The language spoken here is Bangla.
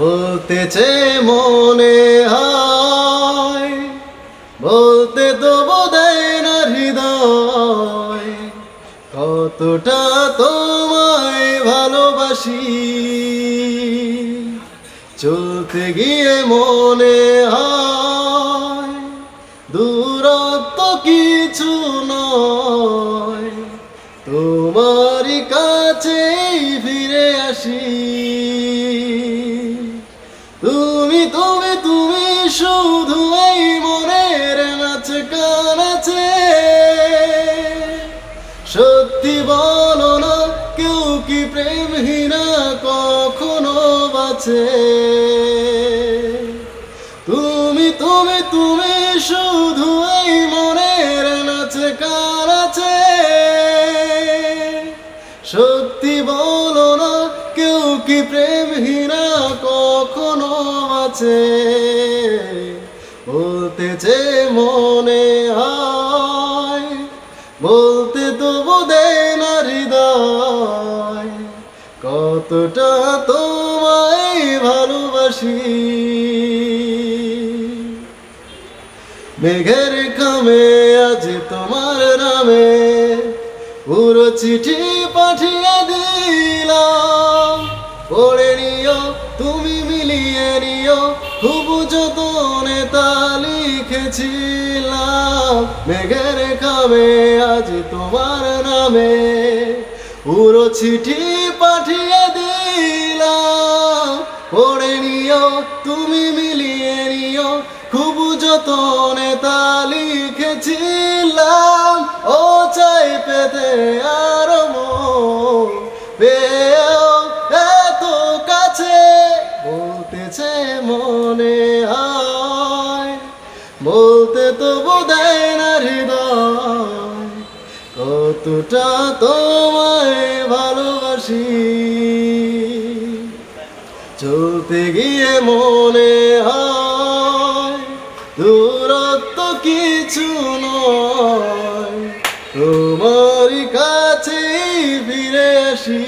বলতেছে মনে হয়, বলতে তো বোধহয় না হৃদয়, কতটা তোমায় ভালোবাসি। চলতে গিয়ে মনে হয় দূরত্ব কিছু নয়, তোমারই কাছেই ফিরে আসি। তুমি তুমি তুমি শুধু এই মনের নাচে কানাচে, সত্যি বলো না কেউ কি প্রেমহীনা কখনো বাঁচে? তুমি তুমি তুমি শুধু এই মনের নাচে কানাচে, সত্যি বলো না কেউ কি প্রেমহীনা কখনো আছে? বলতেছে মনে হয়, বলতে তো বোধহয় না হৃদয়, কতটা তোমায় ভালোবাসি। মেঘের খামে আজ তোমার নামে পুরো চিঠি পাঠিয়ে দিলাম, পড়ে নিও তুমি মিলিয়ে নিও, খুব যতনে তা লিখেছিলাম। মেঘের খামে আজ তোমার নামে পুরো চিঠি পাঠিয়ে দিলাম, পড়ে নিও তুমি মিলিয়ে নিও, খুব যতনে তা লিখেছিলাম। ও চাই পেতে আরো মন পেয়েও এত কাছে, বলতেছে মনে হয়, বলতে তো বোধহয় না হৃদয়, কতটা তোমায় ভালোবাসি। চলতে গিয়ে মনে হয় দূরত্ব কিছু নয়, তোমারই কাছেই ফিরে আসি।